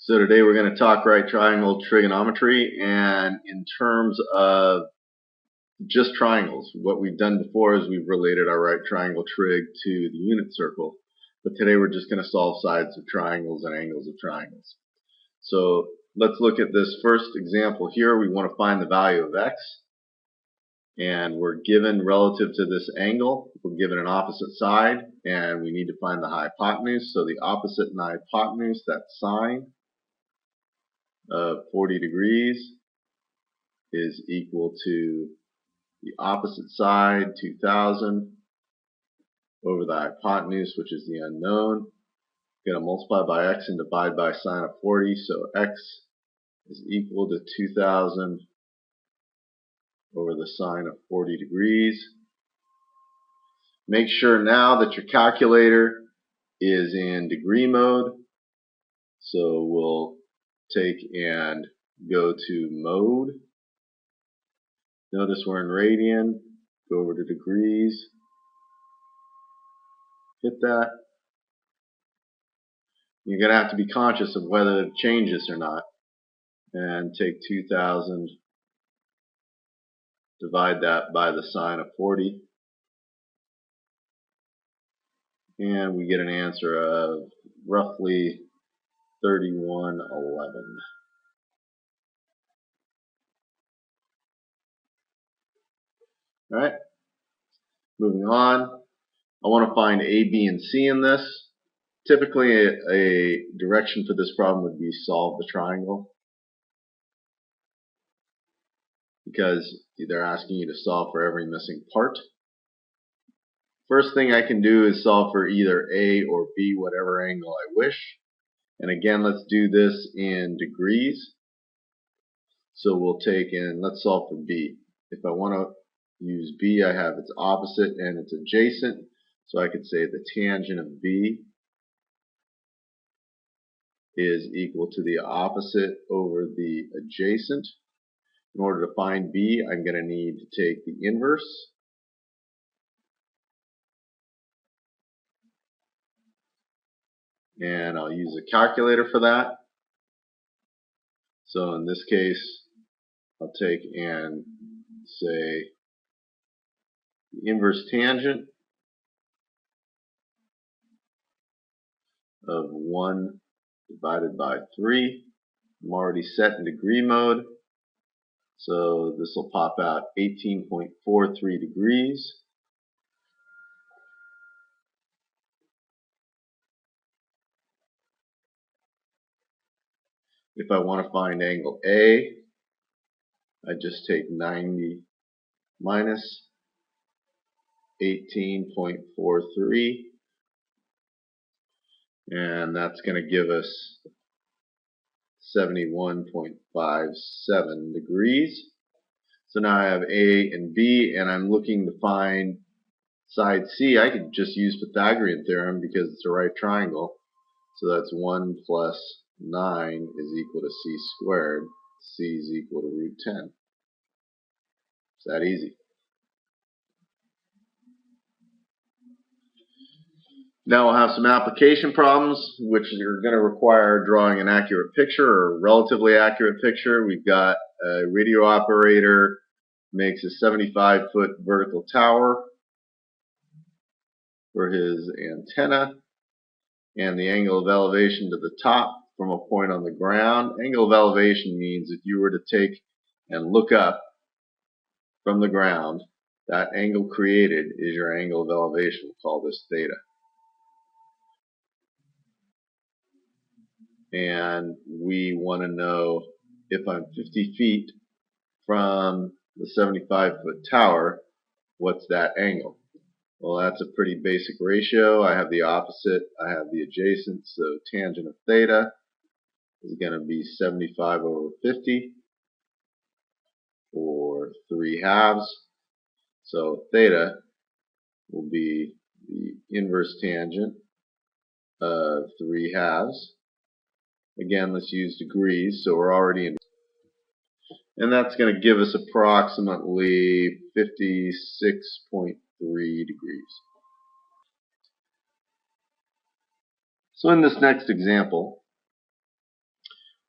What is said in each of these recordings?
So today we're going to talk right triangle trigonometry, and in terms of just triangles. What we've done before is we've related our right triangle trig to the unit circle, but today we're just going to solve sides of triangles and angles of triangles. So let's look at this first example here. We want to find the value of x, and we're given relative to this angle, we're given an opposite side, and we need to find the hypotenuse. So the opposite and the hypotenuse, that's sine of 40 degrees, is equal to the opposite side, 2000, over the hypotenuse, which is the unknown. We're going to multiply by x and divide by sine of 40, so x is equal to 2000 over the sine of 40 degrees. Make sure now that your calculator is in degree mode, so we'll take and go to mode. Notice we're in radian. Go over to degrees. Hit that. You're going to have to be conscious of whether it changes or not. And take 2000, divide that by the sine of 40. And we get an answer of roughly 3111. Alright, moving on. I want to find A, B, and C in this. Typically a direction for this problem would be solve the triangle, because they're asking you to solve for every missing part. First thing I can do is solve for either A or B, whatever angle I wish. And again, let's do this in degrees. So we'll take and let's solve for B. If I want to use B, I have its opposite and its adjacent. So I could say the tangent of B is equal to the opposite over the adjacent. In order to find B, I'm going to need to take the inverse. And I'll use a calculator for that. So in this case, I'll take and say the inverse tangent of 1 divided by 3. I'm already set in degree mode, so this will pop out 18.43 degrees. If I want to find angle A, I just take 90 minus 18.43, and that's going to give us 71.57 degrees. So now I have A and B, and I'm looking to find side C. I could just use Pythagorean theorem because it's a right triangle. So that's 1 plus 9 is equal to C squared. C is equal to root 10. It's that easy. Now we'll have some application problems, which are going to require drawing an accurate picture or a relatively accurate picture. We've got a radio operator makes a 75-foot vertical tower for his antenna, and the angle of elevation to the top from a point on the ground. Angle of elevation means if you were to take and look up from the ground, that angle created is your angle of elevation. We'll call this theta. And we want to know if I'm 50 feet from the 75-foot tower, what's that angle? Well, that's a pretty basic ratio. I have the opposite, I have the adjacent, so tangent of theta is going to be 75 over 50, or 3/2. So theta will be the inverse tangent of 3/2. Again, let's use degrees, so we're already in. And that's going to give us approximately 56.3 degrees. So in this next example,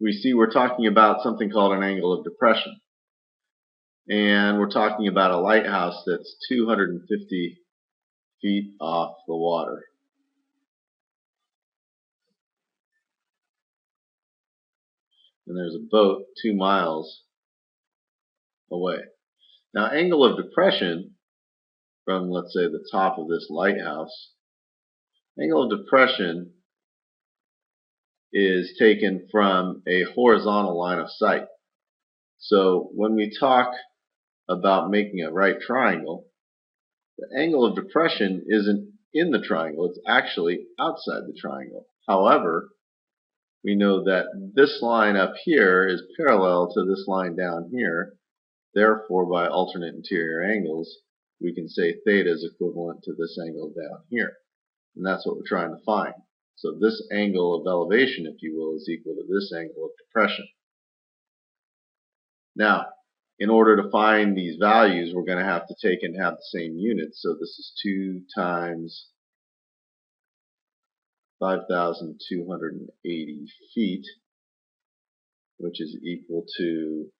we see we're talking about something called an angle of depression. And we're talking about a lighthouse that's 250 feet off the water. And there's a boat 2 miles away. Now, angle of depression from, let's say, the top of this lighthouse, angle of depression is taken from a horizontal line of sight. So when we talk about making a right triangle, the angle of depression isn't in the triangle, it's actually outside the triangle. However, we know that this line up here is parallel to this line down here. Therefore, by alternate interior angles, we can say theta is equivalent to this angle down here. And that's what we're trying to find. So this angle of elevation, if you will, is equal to this angle of depression. Now, in order to find these values, we're going to have to take and have the same units. So this is 2 times 5,280 feet, which is equal to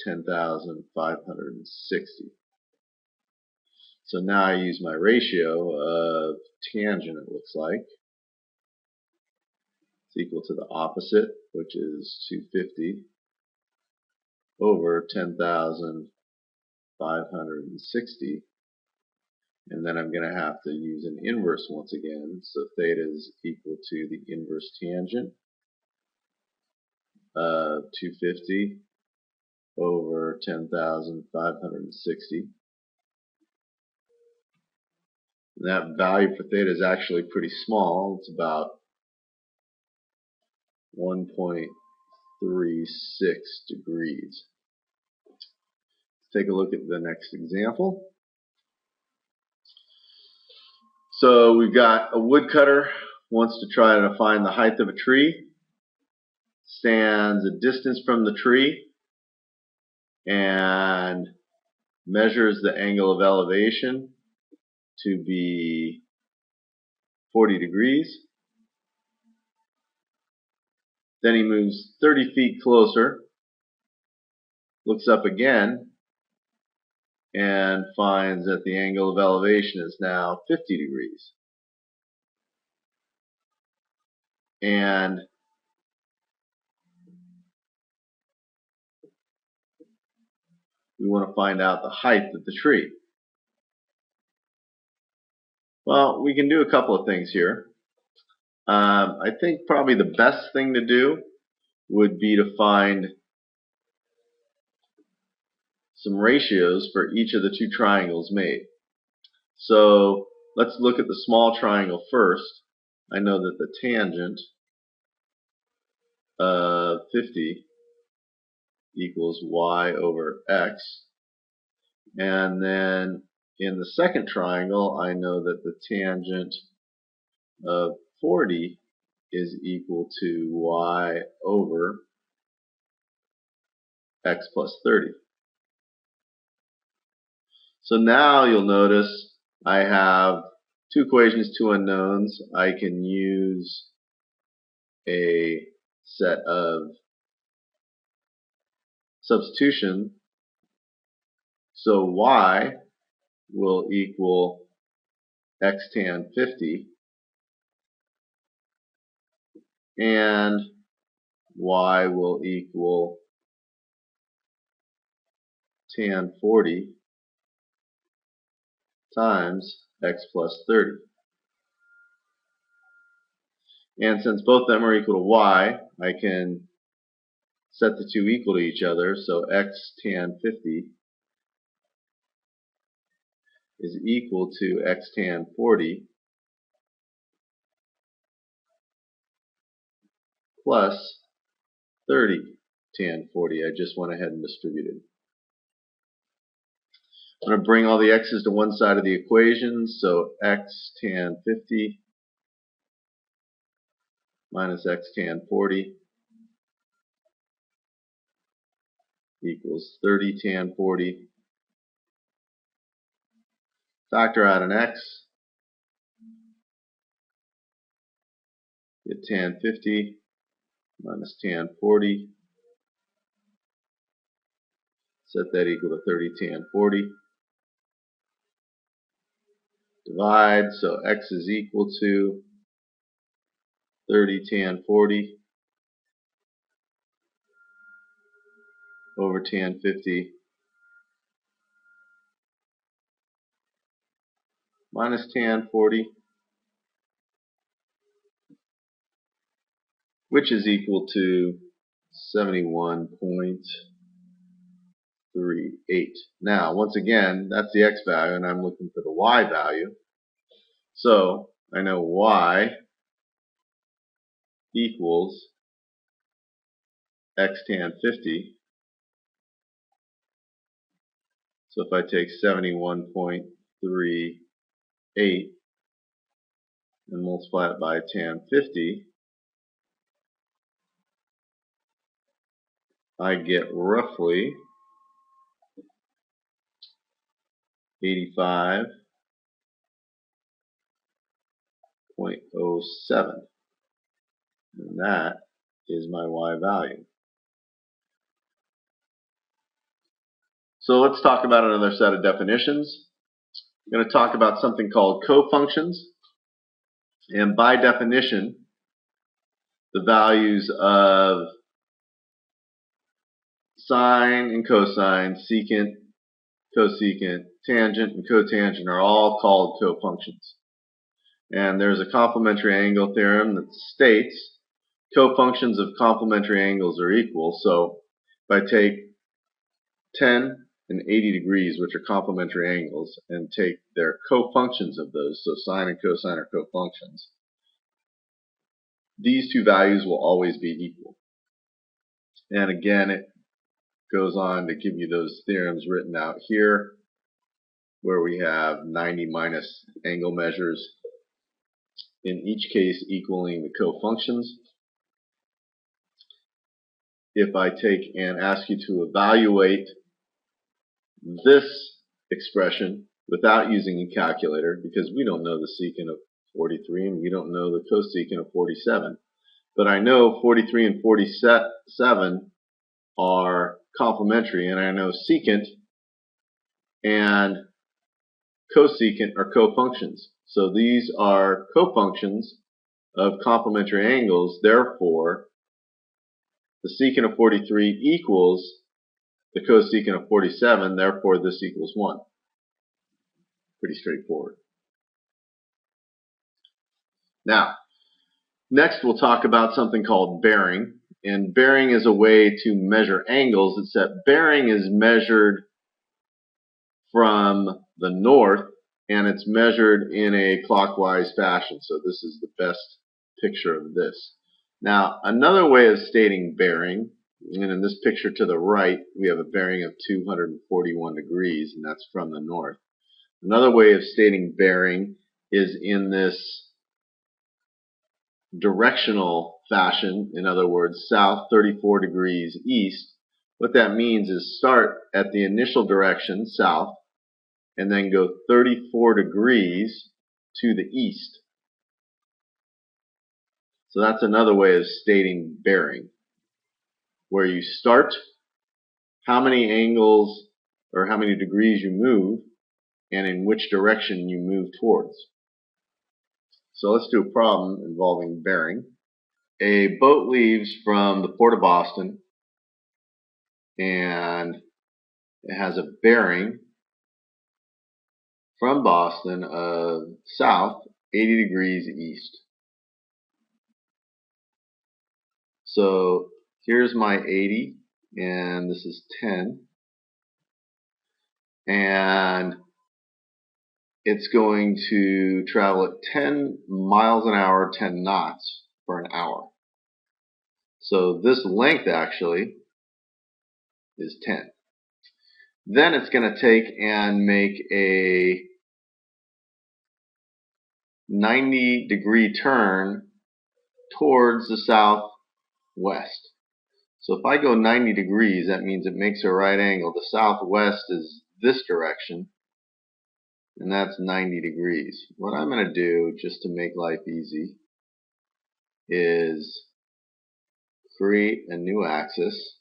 10,560. So now I use my ratio of tangent, it looks like. It's equal to the opposite, which is 250 over 10,560. And then I'm going to have to use an inverse once again. So theta is equal to the inverse tangent of 250 over 10,560. And that value for theta is actually pretty small. It's about 1.36 degrees. Let's take a look at the next example. So we've got a woodcutter wants to try to find the height of a tree, stands a distance from the tree, and measures the angle of elevation to be 40 degrees. Then he moves 30 feet closer, looks up again, and finds that the angle of elevation is now 50 degrees. And we want to find out the height of the tree. Well, we can do a couple of things here. I think probably the best thing to do would be to find some ratios for each of the two triangles made. So let's look at the small triangle first. I know that the tangent of 50 equals y over x. And then in the second triangle, I know that the tangent of 40 is equal to y over x plus 30. So now you'll notice I have two equations, two unknowns. I can use a set of substitution. So y will equal x tan 50 and y will equal tan 40 times x plus 30. And since both of them are equal to y, I can set the two equal to each other. So x tan 50 is equal to x tan 40 plus 30 tan 40. I just went ahead and distributed. I'm going to bring all the x's to one side of the equation. So x tan 50 minus x tan 40 equals 30 tan 40. Factor out an x. Get tan 50 minus tan 40. Set that equal to 30 tan 40. Divide, so x is equal to 30 tan 40 over tan 50 minus tan 40, which is equal to 71.38. Now, once again, that's the x value, and I'm looking for the y value. So I know y equals x tan 50. So if I take 71.38 and multiply it by tan 50, I get roughly 85.07. And that is my y value. So let's talk about another set of definitions. I'm going to talk about something called cofunctions. And by definition, the values of sine and cosine, secant, cosecant, tangent, and cotangent are all called cofunctions. And there's a complementary angle theorem that states cofunctions of complementary angles are equal. So if I take 10 and 80 degrees, which are complementary angles, and take their cofunctions of those, so sine and cosine are cofunctions, these two values will always be equal. And again, it goes on to give you those theorems written out here, where we have 90 minus angle measures, in each case equaling the cofunctions. If I take and ask you to evaluate this expression without using a calculator, because we don't know the secant of 43 and we don't know the cosecant of 47, but I know 43 and 47 are complementary, and I know secant and cosecant are cofunctions. So these are cofunctions of complementary angles. Therefore, the secant of 43 equals the cosecant of 47. Therefore, this equals 1. Pretty straightforward. Now, next we'll talk about something called bearing. And bearing is a way to measure angles, except bearing is measured from the north, and it's measured in a clockwise fashion. So this is the best picture of this. Now, another way of stating bearing, and in this picture to the right, we have a bearing of 241 degrees, and that's from the north. Another way of stating bearing is in this directional fashion, in other words, south 34 degrees east. What that means is start at the initial direction, south, and then go 34 degrees to the east. So that's another way of stating bearing, where you start, how many angles or how many degrees you move, and in which direction you move towards. So let's do a problem involving bearing. A boat leaves from the port of Boston, and it has a bearing from Boston of south 80 degrees east. So here's my 80, and this is 10, and it's going to travel at 10 miles an hour, 10 knots for an hour. So this length actually is 10. Then it's going to take and make a 90-degree turn towards the southwest. So if I go 90 degrees, that means it makes a right angle. The southwest is this direction, and that's 90 degrees. What I'm going to do, just to make life easy, is create a new axis.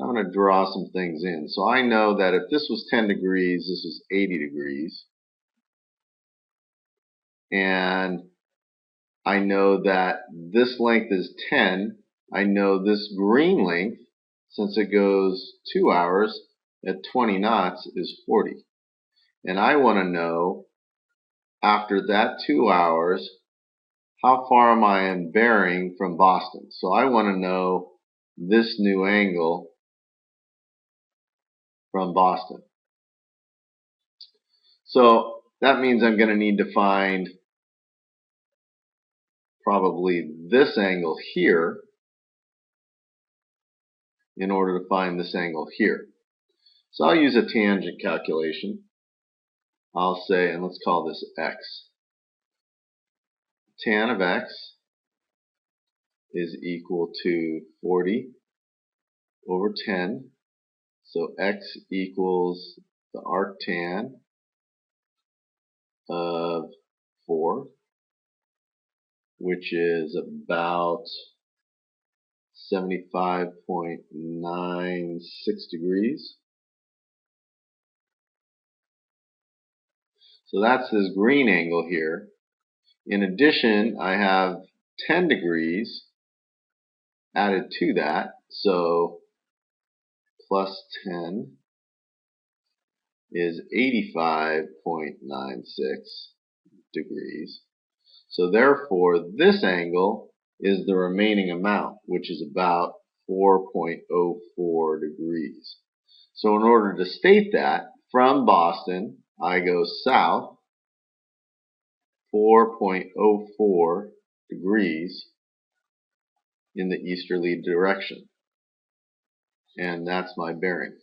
I'm going to draw some things in. So I know that if this was 10 degrees, this is 80 degrees. And I know that this length is 10. I know this green length, since it goes 2 hours at 20 knots, is 40. And I want to know, after that 2 hours, how far am I in bearing from Boston? So I want to know this new angle from Boston. So that means I'm going to need to find probably this angle here in order to find this angle here. So I'll use a tangent calculation. I'll say, and let's call this x. Tan of x is equal to 40 over 10. So x equals the arctan of 4, which is about 75.96 degrees. So that's this green angle here. In addition, I have 10 degrees added to that, so plus 10 is 85.96 degrees. So therefore, this angle is the remaining amount, which is about 4.04 degrees. So in order to state that, from Boston, I go south 4.04 degrees in the easterly direction. And that's my bearing.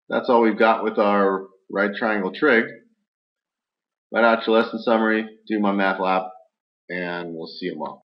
That's all we've got with our right triangle trig. Write out your lesson summary, do my math lab, and we'll see you tomorrow.